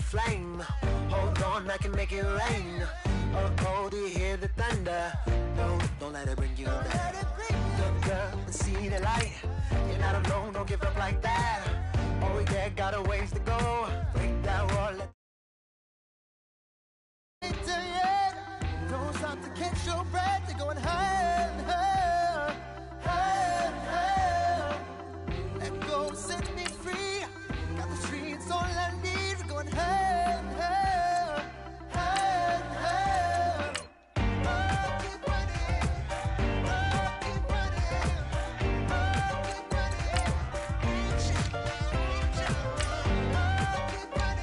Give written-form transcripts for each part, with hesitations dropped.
flame. Hold on, I can make it rain. Oh, do you hear the thunder? No, don't let it bring you down. Look up and see the light. You're not alone, don't give up like that. Oh yeah, got a ways to go. Break that wall. Don't stop to catch your breath. You're going higher and higher, higher and higher. Let go, set me free. Got the streets all I need. We're going higher and higher, higher and higher. Oh, keep running. Oh, keep running. Oh, keep running. Reach out, reach out. Oh, keep running. Oh, keep running.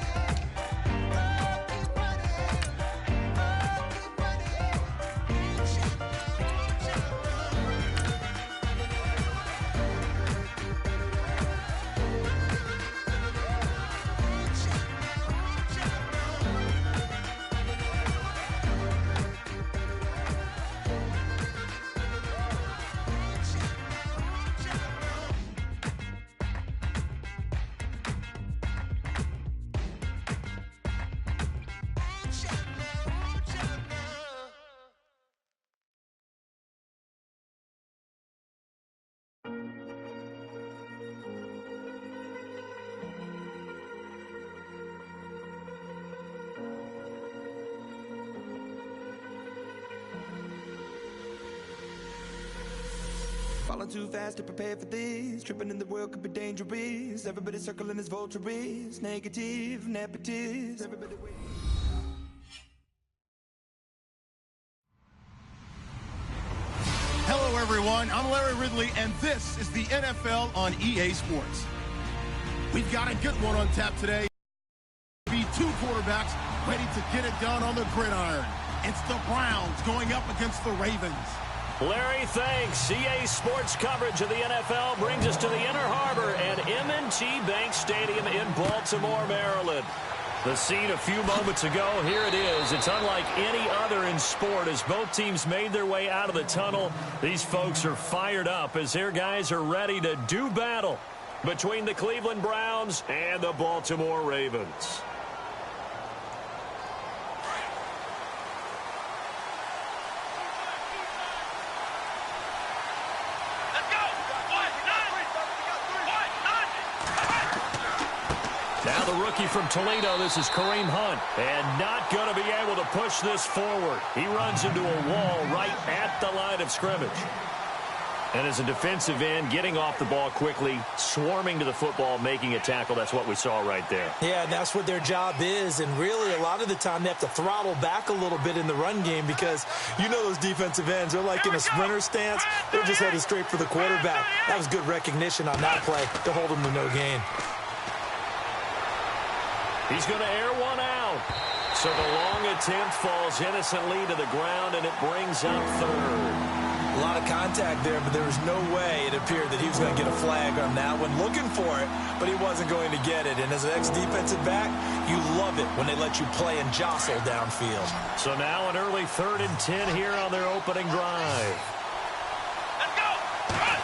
Falling too fast to prepare for this. Tripping in the world could be dangerous. Everybody circling as vultures. Negative, nepotist. Everybody wait. Hello, everyone. I'm Larry Ridley, and this is the NFL on EA Sports. We've got a good one on tap today. Be two quarterbacks ready to get it done on the gridiron. It's the Browns going up against the Ravens. Larry, thanks. EA Sports coverage of the NFL brings us to the Inner Harbor at M&T Bank Stadium in Baltimore, Maryland. The scene a few moments ago, here it is. It's unlike any other in sport as both teams made their way out of the tunnel. These folks are fired up as their guys are ready to do battle between the Cleveland Browns and the Baltimore Ravens. Now the rookie from Toledo, this is Kareem Hunt, and not going to be able to push this forward. He runs into a wall right at the line of scrimmage. And as a defensive end, getting off the ball quickly, swarming to the football, making a tackle, that's what we saw right there. Yeah, that's what their job is, and really a lot of the time they have to throttle back a little bit in the run game because you know those defensive ends, they're like in a sprinter stance. They're just headed straight for the quarterback. That was good recognition on that play to hold them to no gain. He's going to air one out. So the long attempt falls innocently to the ground, and it brings up third. A lot of contact there, but there was no way it appeared that he was going to get a flag on that one. Looking for it, but he wasn't going to get it. And as an ex-defensive back, you love it when they let you play and jostle downfield. So now an early 3rd and 10 here on their opening drive. Let's go! Run!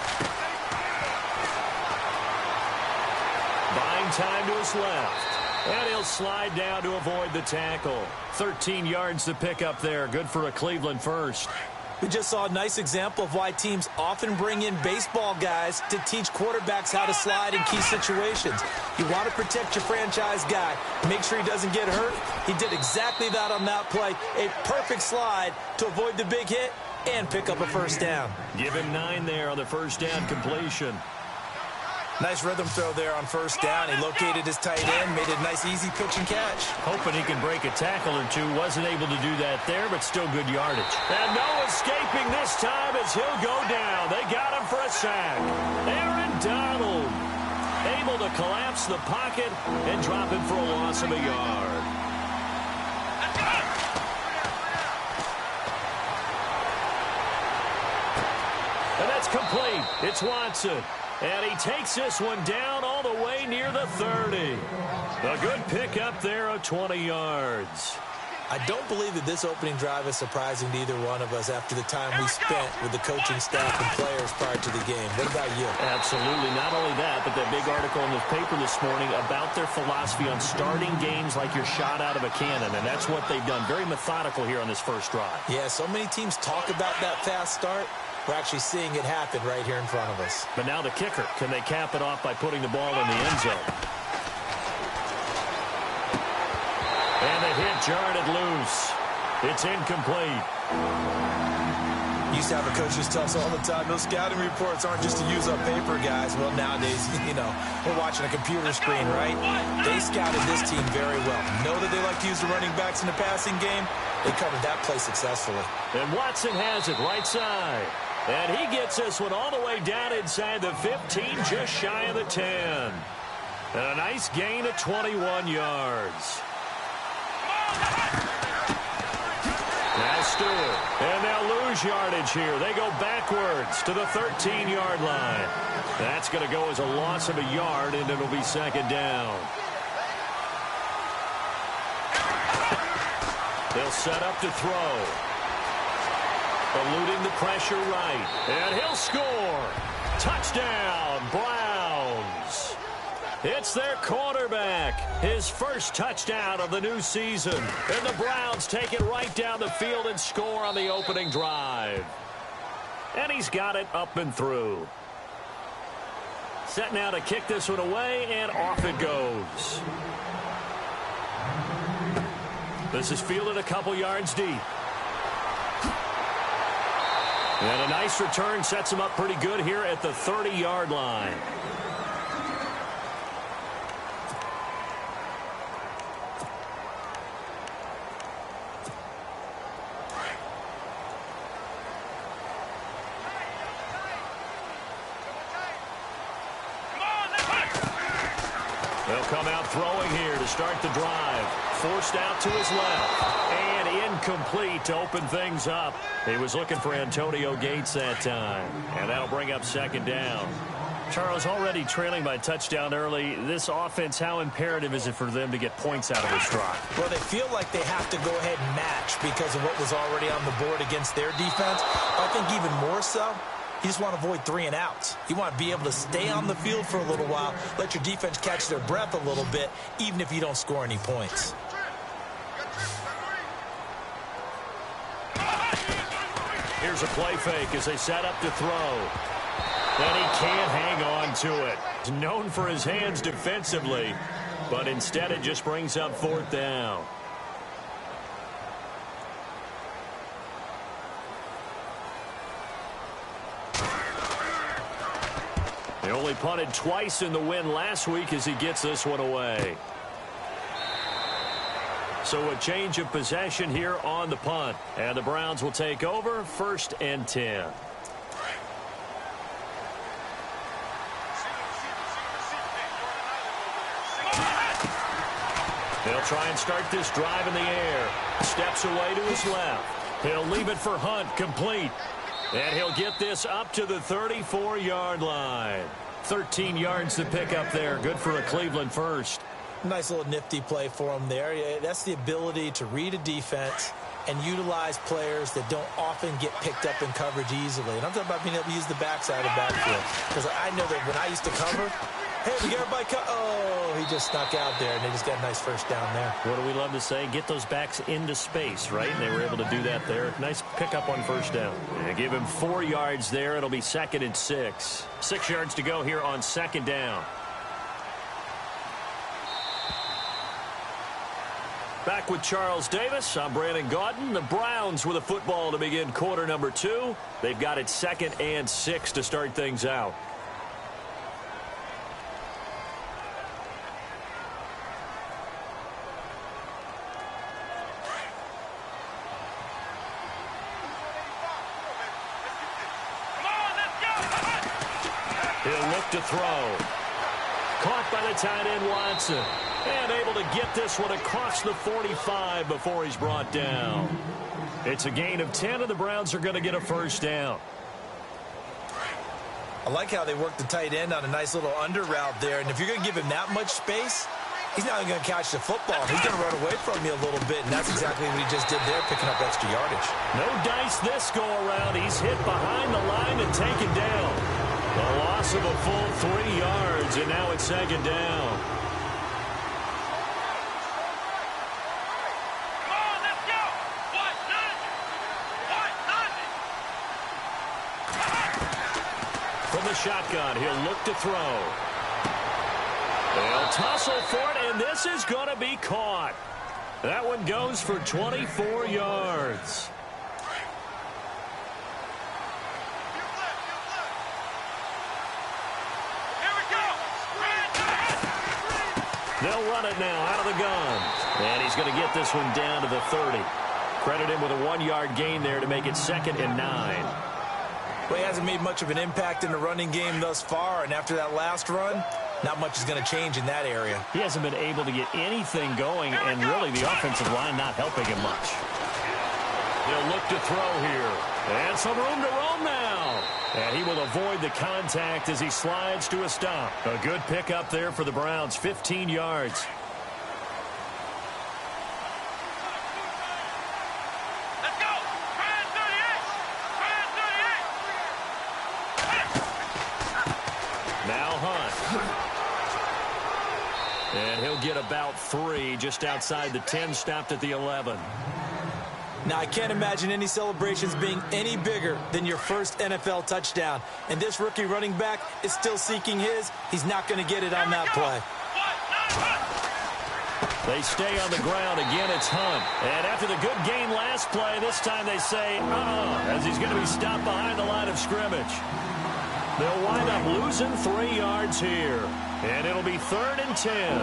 Buying time to his left. And he'll slide down to avoid the tackle. 13 yards to pick up there. Good for a Cleveland first. We just saw a nice example of why teams often bring in baseball guys to teach quarterbacks how to slide in key situations. You want to protect your franchise guy. Make sure he doesn't get hurt. He did exactly that on that play. A perfect slide to avoid the big hit and pick up a first down. Give him 9 there on the first down completion. Nice rhythm throw there on first down. He located his tight end, made a nice easy pitch and catch. Hoping he can break a tackle or two. Wasn't able to do that there, but still good yardage. And no escaping this time as he'll go down. They got him for a sack. Aaron Donald able to collapse the pocket and drop him for a loss of a yard. And that's complete. It's Watson. And he takes this one down all the way near the 30. A good pickup there of 20 yards. I don't believe that this opening drive is surprising to either one of us after the time we spent with the coaching staff and players prior to the game. What about you? Absolutely. Not only that, but that big article in the paper this morning about their philosophy on starting games like you're shot out of a cannon, and that's what they've done. Very methodical here on this first drive. Yeah, so many teams talk about that fast start. We're actually seeing it happen right here in front of us. But now the kicker. Can they cap it off by putting the ball in the end zone? And the hit jarred it loose. It's incomplete. Used to have a coach just tell us all the time, those scouting reports aren't just to use on paper, guys. Well, nowadays, we're watching a computer screen, right? They scouted this team very well. Know that they like to use the running backs in the passing game. They covered that play successfully. And Watson has it right side. And he gets this one all the way down inside the 15, just shy of the 10. And a nice gain of 21 yards. Now Stewart, and they'll lose yardage here. They go backwards to the 13-yard line. That's going to go as a loss of a yard, and it'll be second down. They'll set up to throw. Eluding the pressure right. And he'll score. Touchdown, Browns. It's their quarterback. His first touchdown of the new season. And the Browns take it right down the field and score on the opening drive. And he's got it up and through. Set now to kick this one away, and off it goes. This is fielded a couple yards deep. And a nice return sets him up pretty good here at the 30-yard line. They'll come out throwing here to start the drive. Forced out to his left. And incomplete to open things up. He was looking for Antonio Gates that time. And that'll bring up second down. Charles, already trailing by touchdown early. This offense, how imperative is it for them to get points out of this drive? Well, they feel like they have to go ahead and match because of what was already on the board against their defense. I think even more so, you just want to avoid 3 and outs. You want to be able to stay on the field for a little while, let your defense catch their breath a little bit, even if you don't score any points. Here's a play fake as they set up to throw. And he can't hang on to it. He's known for his hands defensively, but instead it just brings up fourth down. He only punted twice in the win last week as he gets this one away. So a change of possession here on the punt. And the Browns will take over, 1st and 10. They'll try and start this drive in the air. Steps away to his left. He'll leave it for Hunt, complete. And he'll get this up to the 34-yard line. 13 yards to pick up there. Good for a Cleveland first. Nice little nifty play for him there. That's the ability to read a defense and utilize players that don't often get picked up in coverage easily. And I'm talking about being able to use the backside of the backfield. Because I know that when I used to cover, hey, we got everybody oh, he just snuck out there, and they just got a nice first down there. What do we love to say? Get those backs into space, right? And they were able to do that there. Nice pickup on first down. And give him 4 yards there. It'll be 2nd and 6. 6 yards to go here on 2nd down. Back with Charles Davis. I'm Brandon Gaudin. The Browns with a football to begin quarter number 2. They've got it 2nd and 6 to start things out. He'll look to throw. Caught by the tight end Watson. And able to get this one across the 45 before he's brought down. It's a gain of 10, and the Browns are going to get a first down. I like how they work the tight end on a nice little under route there. And if you're going to give him that much space, he's not even going to catch the football. He's going to run away from you a little bit, and that's exactly what he just did there, picking up extra yardage. No dice this go-around. He's hit behind the line and taken down. A loss of a full 3 yards, and now it's second down. Come on, let's go. What? From the shotgun, he'll look to throw. They'll tussle for it, and this is going to be caught. That one goes for 24 yards. Here we go. They'll run it now out of the gun. And he's going to get this one down to the 30. Credit him with a 1-yard gain there to make it 2nd and 9. Well, he hasn't made much of an impact in the running game thus far, and after that last run, not much is going to change in that area. He hasn't been able to get anything going, and really the offensive line not helping him much. They'll look to throw here. And some room to roam now. And he will avoid the contact as he slides to a stop. A good pickup there for the Browns, 15 yards. Let's go. Brand 38. Now Hunt. And he'll get about 3 just outside the 10, stopped at the 11. Now, I can't imagine any celebrations being any bigger than your first NFL touchdown. And this rookie running back is still seeking his. He's not going to get it on that play. They stay on the ground. Again, it's Hunt. And after the good gain last play, this time they say, as he's going to be stopped behind the line of scrimmage. They'll wind up losing 3 yards here. And it'll be 3rd and 10.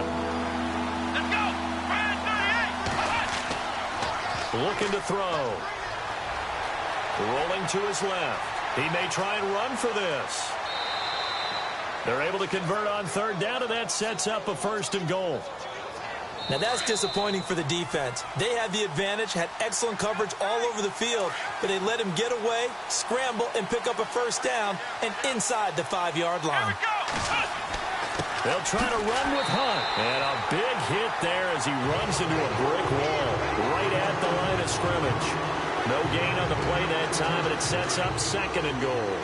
Let's go. Brand 38. Looking to throw. Rolling to his left. He may try and run for this. They're able to convert on 3rd down, and that sets up a 1st and goal. Now, that's disappointing for the defense. They had the advantage, had excellent coverage all over the field, but they let him get away, scramble, and pick up a 1st down and inside the 5-yard line. They'll try to run with Hunt. And a big hit there as he runs into a brick wall right at the line of scrimmage. No gain on the play that time, and it sets up 2nd and goal.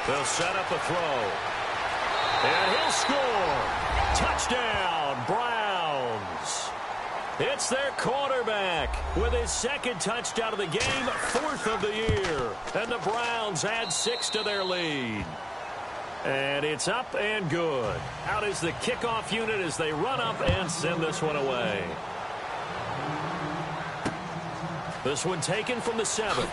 They'll set up a throw. And he'll score. Touchdown, Browns. It's their quarterback with his 2nd touchdown of the game, 4th of the year. And the Browns add 6 to their lead. And it's up and good. Out is the kickoff unit as they run up and send this one away. This one taken from the 7.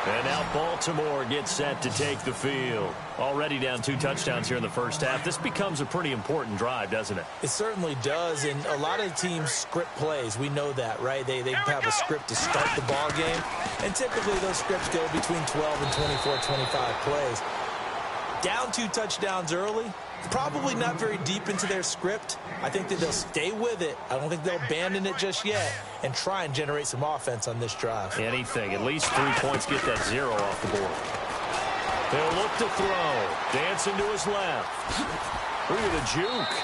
And now Baltimore gets set to take the field. Already down 2 touchdowns here in the first half. This becomes a pretty important drive, doesn't it? It certainly does, and a lot of teams script plays. We know that, right? They have a script to start the ball game, and typically those scripts go between 12 and 24, 25 plays. Down 2 touchdowns early, probably not very deep into their script. I think that they'll stay with it. I don't think they'll abandon it just yet and try and generate some offense on this drive. Anything. At least 3 points, get that 0 off the board. They'll look to throw. Dancing to his left. Look at the juke.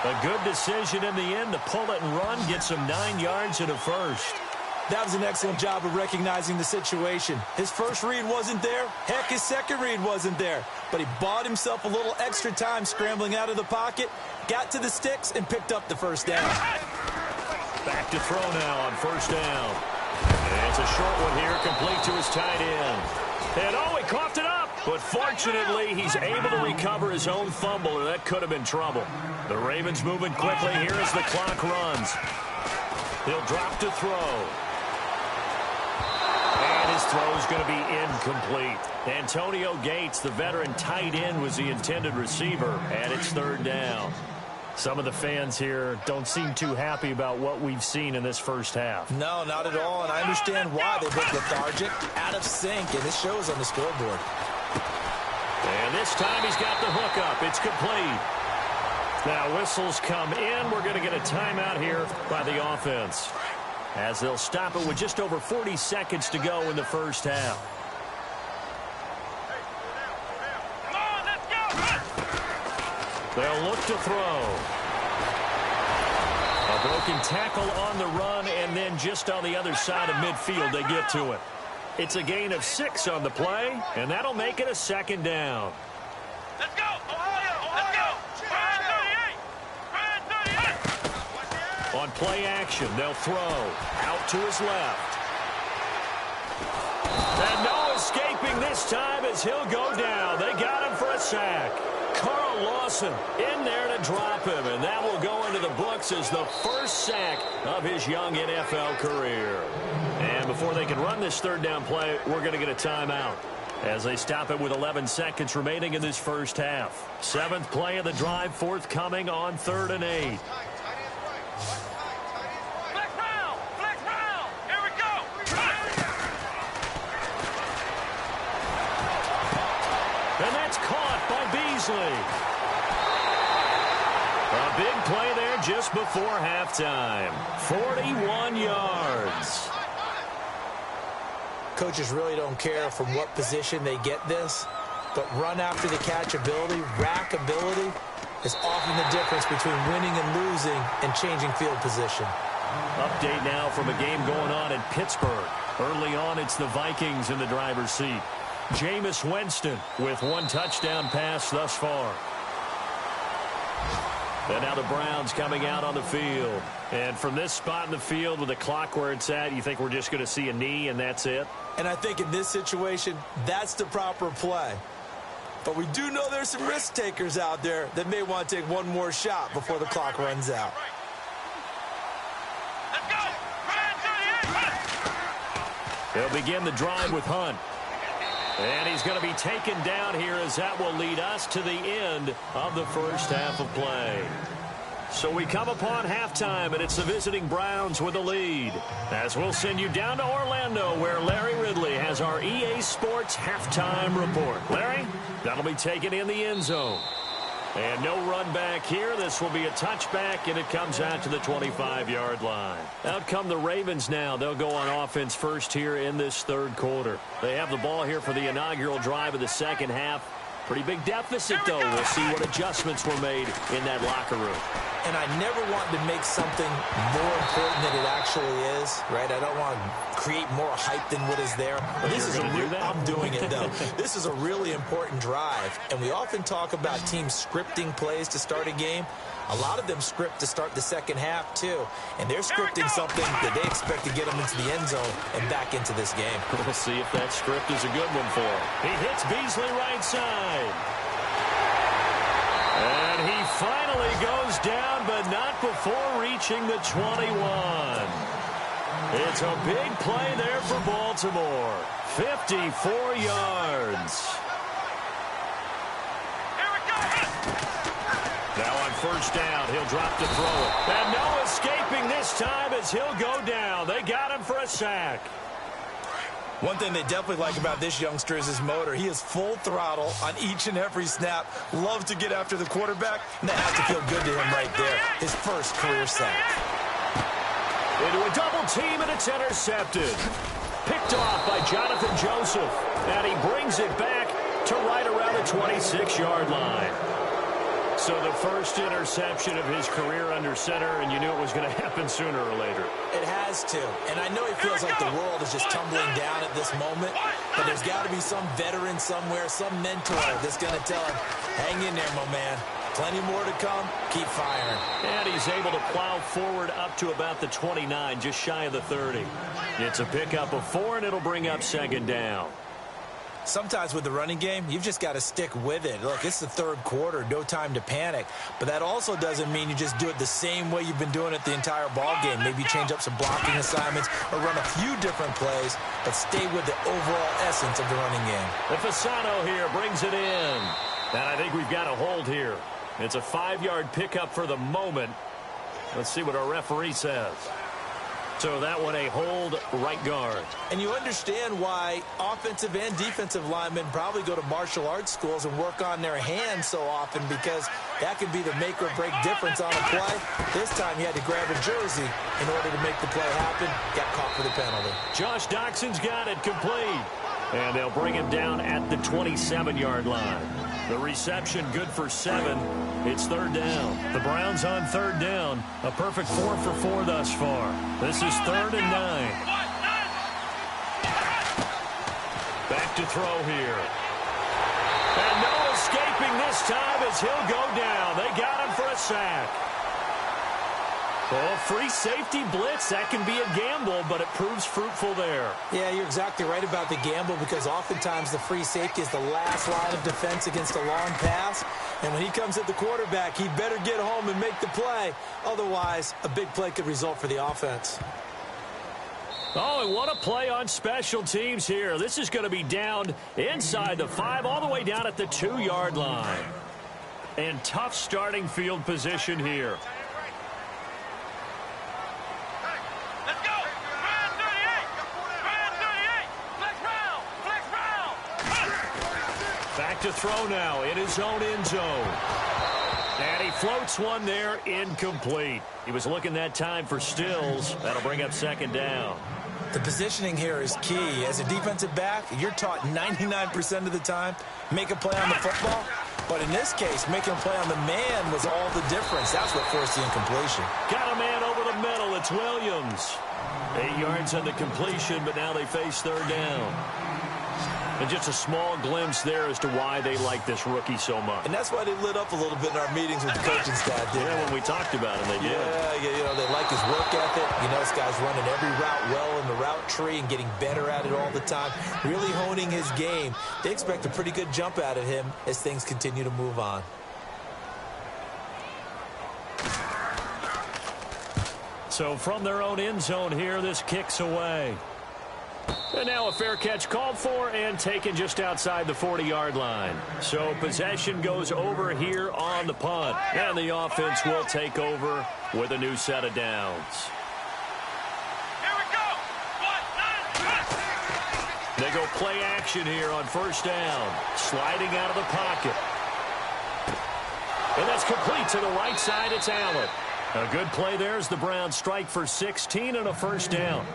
A good decision in the end to pull it and run. Get some 9 yards and a 1st. That was an excellent job of recognizing the situation. His first read wasn't there. Heck, his second read wasn't there. But he bought himself a little extra time scrambling out of the pocket, got to the sticks, and picked up the 1st down. Back to throw now on 1st down. And it's a short one here, complete to his tight end. And he coughed it up. But fortunately, he's able to recover his own fumble, or that could have been trouble. The Ravens moving quickly here as the clock runs. He'll drop to throw. And his throw is going to be incomplete. Antonio Gates, the veteran tight end, was the intended receiver, and it's 3rd down. Some of the fans here don't seem too happy about what we've seen in this first half. No, not at all, and I understand why. They've been lethargic, out of sync, and this shows on the scoreboard. And this time he's got the hook up. It's complete. Now whistles come in. We're going to get a timeout here by the offense, as they'll stop it with just over 40 seconds to go in the first half. Come on, let's go. They'll look to throw. A broken tackle on the run, and then just on the other side of midfield they get to it. It's a gain of 6 on the play, and that'll make it a second down. Let's go. Let's go. Brian 38. Brian 38. On play action, they'll throw out to his left. And no escaping this time as he'll go down. They got him for a sack. Carl Lawson in there to drop him, and that will go into the books as the first sack of his young NFL career. And before they can run this third down play, we're going to get a timeout as they stop it with 11 seconds remaining in this first half. 7th play of the drive forthcoming on 3rd and 8. Flex round. Here we go. And that's caught by Beasley. A big play there just before halftime. 41 yards. Coaches really don't care from what position they get this, but run after the catch ability, rack ability, is often the difference between winning and losing and changing field position. Update now from a game going on in Pittsburgh. Early on, it's the Vikings in the driver's seat. Jameis Winston with 1 touchdown pass thus far. And now the Browns coming out on the field. And from this spot in the field with the clock where it's at, you think we're just going to see a knee and that's it? And I think in this situation, that's the proper play. But we do know there's some risk takers out there that may want to take one more shot before the clock runs out. Let's go. Brian 38. They'll begin the drive with Hunt. And he's going to be taken down here as that will lead us to the end of the first half of play. So we come upon halftime, and it's the visiting Browns with the lead. As we'll send you down to Orlando, where Larry Ridley has our EA Sports halftime report. Larry, that'll be taken in the end zone. And no run back here. This will be a touchback, and it comes out to the 25-yard line. Out come the Ravens now. They'll go on offense first here in this third quarter. They have the ball here for the inaugural drive of the second half. Pretty big deficit, though. We'll see what adjustments were made in that locker room. And I never want to make something more important than it actually is, right? I don't want to create more hype than what is there. This is I'm doing it, though. This is a really important drive, and we often talk about teams scripting plays to start a game. A lot of them script to start the second half, too. And they're scripting something that they expect to get them into the end zone and back into this game. We'll see if that script is a good one for him. He hits Beasley right side. And he finally goes down, but not before reaching the 21. It's a big play there for Baltimore. 54 yards. Now on first down, he'll drop to throw it. And no escaping this time as he'll go down. They got him for a sack. One thing they definitely like about this youngster is his motor. He is full throttle on each and every snap. Loves to get after the quarterback, and that has to feel good to him right there. His first career sack. Into a double team, and it's intercepted. Picked off by Jonathan Joseph. And he brings it back to right around the 26-yard line. So the first interception of his career under center, and you knew it was going to happen sooner or later. It has to. And I know he feels like the world is just tumbling down at this moment, but there's got to be some veteran somewhere, some mentor that's going to tell him, hang in there, my man. Plenty more to come. Keep firing. And he's able to plow forward up to about the 29, just shy of the 30. It's a pickup of 4, and it'll bring up second down. Sometimes with the running game, you've just got to stick with it. Look, it's the third quarter, no time to panic. But that also doesn't mean you just do it the same way you've been doing it the entire ball game. Maybe change up some blocking assignments or run a few different plays, but stay with the overall essence of the running game. The Fasano here brings it in. And I think we've got a hold here. It's a 5-yard pickup for the moment. Let's see what our referee says. So that one a hold right guard. And you understand why offensive and defensive linemen probably go to martial arts schools and work on their hands so often, because that could be the make or break difference on a play. This time he had to grab a jersey in order to make the play happen. Got caught for the penalty. Josh Doxson's got it complete. And they'll bring him down at the 27-yard line. The reception good for 7. It's third down. The Browns on third down. A perfect 4 for 4 thus far. This is 3rd and 9. Back to throw here. And no escaping this time as he'll go down. They got him for a sack. Oh, free safety blitz. That can be a gamble, but it proves fruitful there. Yeah, you're exactly right about the gamble, because oftentimes the free safety is the last line of defense against a long pass. And when he comes at the quarterback, he better get home and make the play. Otherwise, a big play could result for the offense. Oh, and what a play on special teams here. This is going to be down inside the 5, all the way down at the 2-yard line. And tough starting field position here. Back to throw now in his own end zone. And he floats one there, incomplete. He was looking that time for Stills. That'll bring up 2nd down. The positioning here is key. As a defensive back, you're taught 99% of the time, make a play on the football. But in this case, making a play on the man was all the difference. That's what forced the incompletion. Got a man over the middle. It's Williams. 8 yards on the completion, but now they face third down. And just a small glimpse there as to why they like this rookie so much. And that's why they lit up a little bit in our meetings with the coaching staff. Yeah, when we talked about him, they did. Yeah, you know, they like his work ethic. You know, this guy's running every route well in the route tree and getting better at it all the time, really honing his game. They expect a pretty good jump out of him as things continue to move on. So from their own end zone here, this kicks away. And now a fair catch called for and taken just outside the 40-yard line. So possession goes over here on the punt. And the offense will take over with a new set of downs. Here we go. They go play action here on first down. Sliding out of the pocket. And that's complete to the right side. It's Allen. A good play there as the Browns strike for 16 and a first down.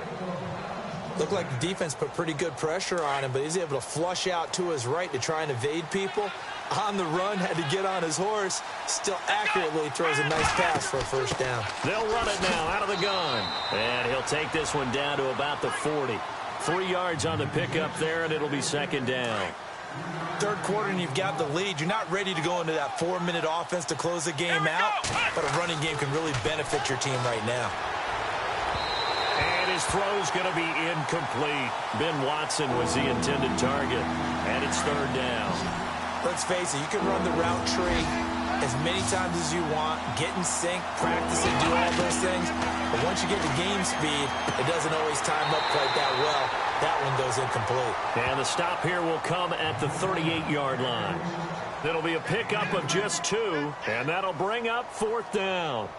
Looked like the defense put pretty good pressure on him, but he's able to flush out to his right to try and evade people. On the run, had to get on his horse. Still accurately throws a nice pass for a first down. They'll run it now out of the gun. And he'll take this one down to about the 40. 3 yards on the pickup there, and it'll be 2nd down. Third quarter, and you've got the lead. You're not ready to go into that 4-minute offense to close the game out, but a running game can really benefit your team right now. And his throw's going to be incomplete. Ben Watson was the intended target, and it's 3rd down. Let's face it, you can run the route tree as many times as you want, get in sync, practice it, do all those things. But once you get to game speed, it doesn't always time up quite that well. That one goes incomplete. And the stop here will come at the 38-yard line. It'll be a pickup of just 2, and that'll bring up 4th down.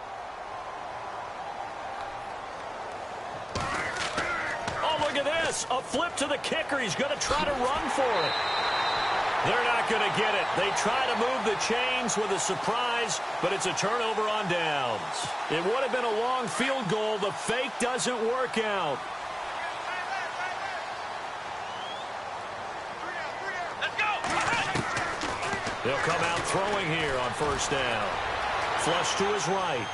Oh, look at this. A flip to the kicker. He's going to try to run for it. They're not going to get it. They try to move the chains with a surprise, but it's a turnover on downs. It would have been a long field goal. The fake doesn't work out. They'll come out throwing here on first down. Flush to his right.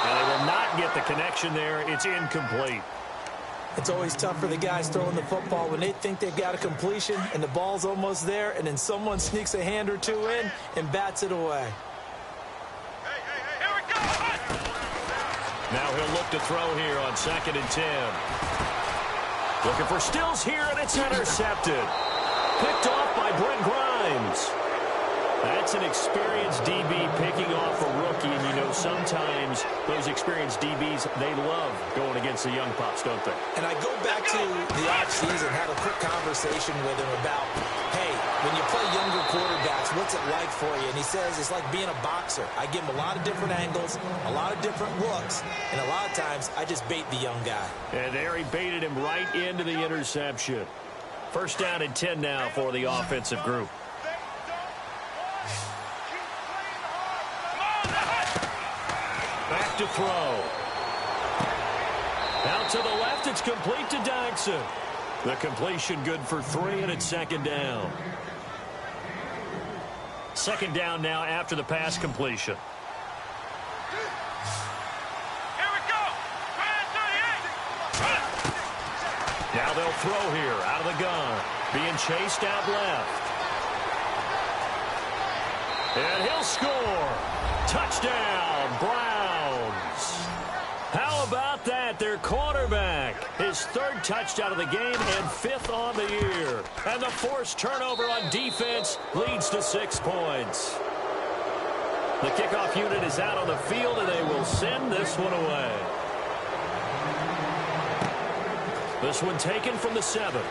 And they will not get the connection there. It's incomplete. It's always tough for the guys throwing the football when they think they've got a completion and the ball's almost there, and then someone sneaks a hand or two in and bats it away. Here we go. Now he'll look to throw here on 2nd and 10. Looking for Stills here, and it's intercepted. Picked off by Brent Grimes. That's an experienced DB picking off a rookie, and you know sometimes those experienced DBs, they love going against the young pups, don't they? And I go back to the offseason, had a quick conversation with him about, hey, when you play younger quarterbacks, what's it like for you? And he says it's like being a boxer. I give him a lot of different angles, a lot of different looks, and a lot of times I just bait the young guy. And there he baited him right into the interception. First down and 10 now for the offensive group. Back to throw. Out to the left, it's complete to Dykson. The completion good for 3, and it's second down. Second down now after the pass completion. Here we go. Now they'll throw here out of the gun. Being chased out left. And he'll score. Touchdown, Browns. How about that? Their quarterback. His 3rd touchdown of the game and 5th on the year. And the forced turnover on defense leads to 6 points. The kickoff unit is out on the field, and they will send this one away. This one taken from the 7.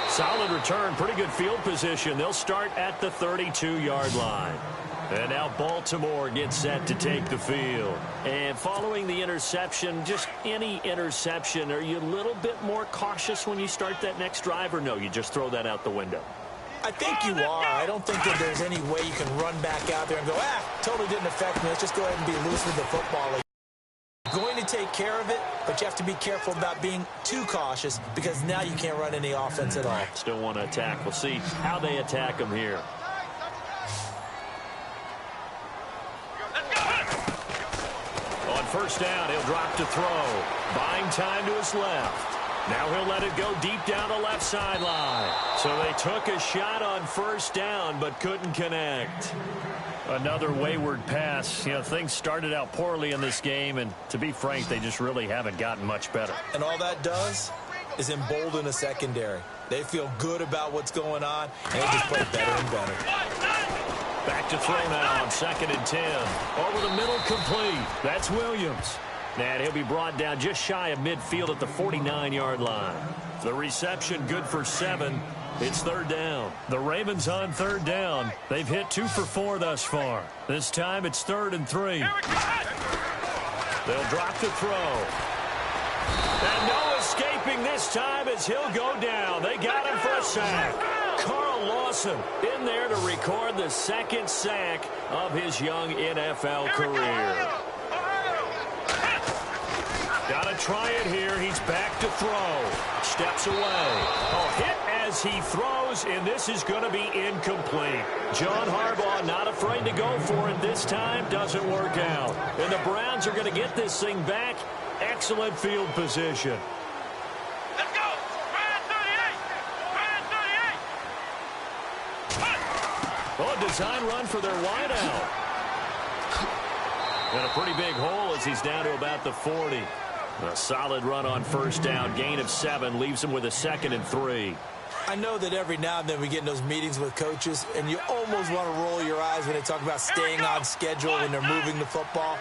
Solid return, pretty good field position. They'll start at the 32-yard line. And now Baltimore gets set to take the field. And following the interception, just any interception, are you a little bit more cautious when you start that next drive, or no, you just throw that out the window? I think you are. I don't think that there's any way you can run back out there and go, totally didn't affect me. Let's just go ahead and be loose with the football. You're going to take care of it, but you have to be careful about being too cautious because now you can't run any offense at all. Still want to attack. We'll see how they attack them here. On first down, he'll drop to throw. Buying time to his left. Now he'll let it go deep down the left sideline. So they took a shot on first down but couldn't connect. Another wayward pass. You know, things started out poorly in this game, and to be frank, they just really haven't gotten much better. And all that does is embolden a secondary. They feel good about what's going on, and they just play better and better. Back to throw now on 2nd and 10. Over the middle, complete. That's Williams. And he'll be brought down just shy of midfield at the 49-yard line. The reception good for 7. It's 3rd down. The Ravens on 3rd down. They've hit 2 for 4 thus far. This time it's 3rd and 3. They'll drop to throw. And no escaping this time as he'll go down. They got him for a sack. Carl Lawson in there to record the 2nd sack of his young NFL career. Got to try it here. He's back to throw. Steps away. A hit as he throws, and this is going to be incomplete. John Harbaugh not afraid to go for it this time. Doesn't work out. And the Browns are going to get this thing back. Excellent field position. Let's go. Well, a design run for their wideout. And a pretty big hole as he's down to about the 40. A solid run on first down. Gain of 7 leaves him with a 2nd and 3. I know that every now and then we get in those meetings with coaches, and you almost want to roll your eyes when they talk about staying on schedule when they're moving the football.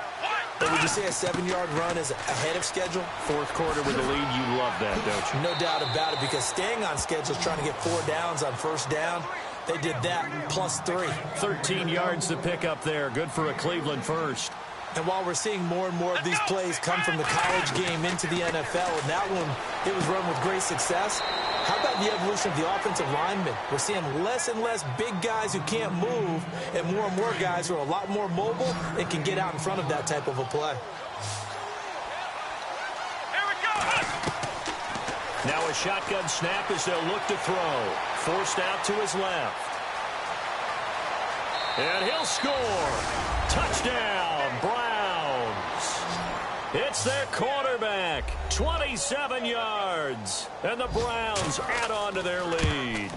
But would you say a 7-yard run is ahead of schedule? 4th quarter with the lead, you love that, don't you? No doubt about it, because staying on schedule is trying to get 4 downs on first down. They did that plus 3. 13 yards to pick up there. Good for a Cleveland first. And while we're seeing more and more of these plays come from the college game into the NFL, and that one, it was run with great success, how about the evolution of the offensive linemen? We're seeing less and less big guys who can't move and more guys who are a lot more mobile and can get out in front of that type of a play. Here we go. Now a shotgun snap as they'll look to throw. Forced out to his left. And he'll score. Touchdown, Browns. It's their quarterback. 27 yards. And the Browns add on to their lead.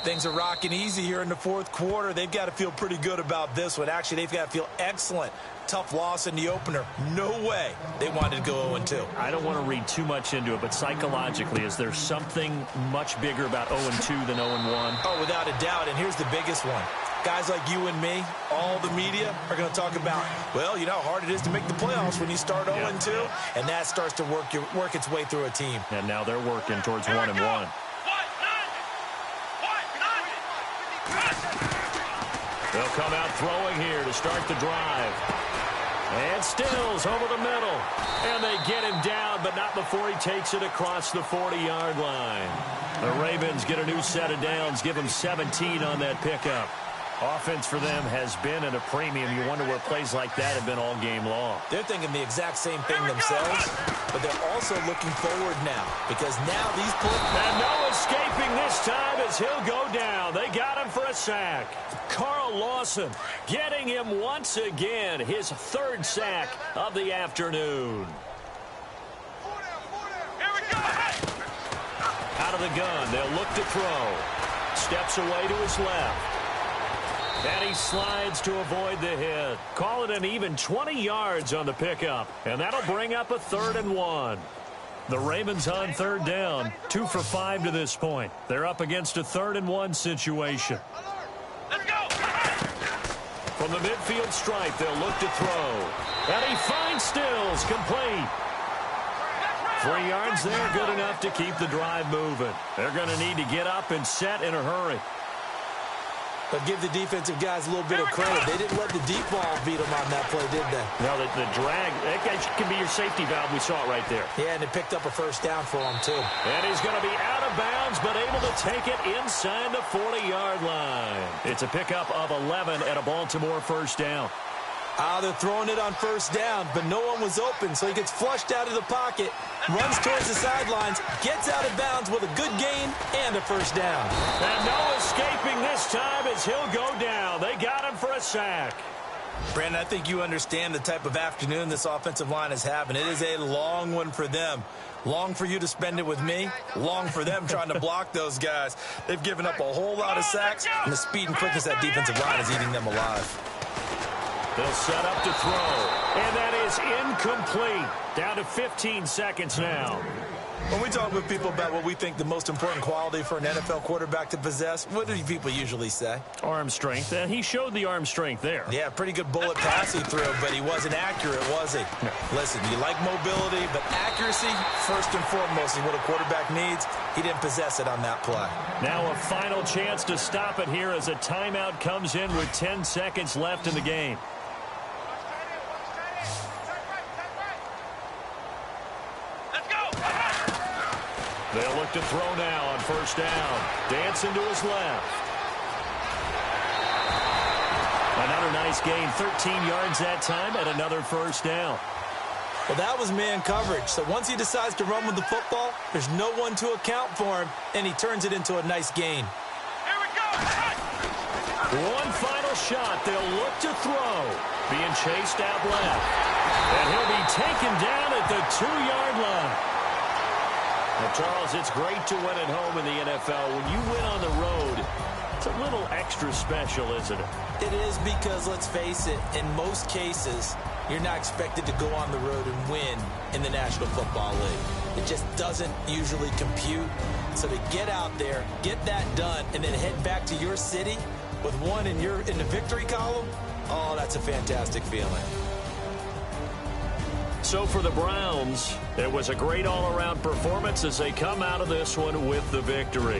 Things are rocking easy here in the 4th quarter. They've got to feel pretty good about this one. Actually, they've got to feel excellent. Tough loss in the opener. No way they wanted to go 0-2. I don't want to read too much into it, but psychologically, is there something much bigger about 0-2 than 0-1? Oh, without a doubt, and here's the biggest one. Guys like you and me, all the media, are going to talk about, well, you know how hard it is to make the playoffs when you start 0-2, and that starts to work its way through a team. And now they're working towards 1-1. They'll come out throwing here to start the drive. And Stills over the middle. And they get him down, but not before he takes it across the 40-yard line. The Ravens get a new set of downs, give them 17 on that pickup. Offense for them has been at a premium. You wonder where plays like that have been all game long. They're thinking the exact same thing themselves, but they're also looking forward now because now these plays... And no escaping this time as he'll go down. They got him for a sack. Carl Lawson getting him once again, his third sack of the afternoon. Here we go. Out of the gun, they'll look to throw. Steps away to his left. And he slides to avoid the hit. Call it an even 20 yards on the pickup. And that'll bring up a 3rd and 1. The Ravens on 3rd down. 2 for 5 to this point. They're up against a 3rd and 1 situation. Let's go. From the midfield stripe, they'll look to throw. And he finds Stills, complete. 3 yards there, good enough to keep the drive moving. They're going to need to get up and set in a hurry. But give the defensive guys a little bit of credit. They didn't let the deep ball beat them on that play, did they? No, the drag, that can be your safety valve. We saw it right there. Yeah, and it picked up a first down for him, too. And he's going to be out of bounds, but able to take it inside the 40-yard line. It's a pickup of 11 at a Baltimore first down. They're throwing it on first down, but no one was open, so he gets flushed out of the pocket, runs towards the sidelines, gets out of bounds with a good gain and a first down. And no escaping this time as he'll go down. They got him for a sack. Brandon, I think you understand the type of afternoon this offensive line is having. It is a long one for them. Long for you to spend it with me. Long for them trying to block those guys. They've given up a whole lot of sacks, and the speed and quickness of that defensive line is eating them alive. They'll set up to throw. And that is incomplete. Down to 15 seconds now. When we talk with people about what we think the most important quality for an NFL quarterback to possess, what do people usually say? Arm strength. And he showed the arm strength there. Yeah, pretty good bullet pass he threw, but he wasn't accurate, was he? No. Listen, you like mobility, but accuracy, first and foremost, is what a quarterback needs. He didn't possess it on that play. Now a final chance to stop it here as a timeout comes in with 10 seconds left in the game. They'll look to throw now on first down. Dancing to his left. Another nice gain, 13 yards that time, and another first down. Well, that was man coverage. So once he decides to run with the football, there's no one to account for him, and he turns it into a nice gain. Here we go. One final shot. They'll look to throw. Being chased out left. And he'll be taken down at the 2-yard line. Now, Charles, it's great to win at home in the NFL. When you win on the road, it's a little extra special, isn't it? It is because, let's face it, in most cases, you're not expected to go on the road and win in the National Football League. It just doesn't usually compute. So to get out there, get that done, and then head back to your city with one in the victory column, oh, that's a fantastic feeling. So for the Browns, it was a great all-around performance as they come out of this one with the victory.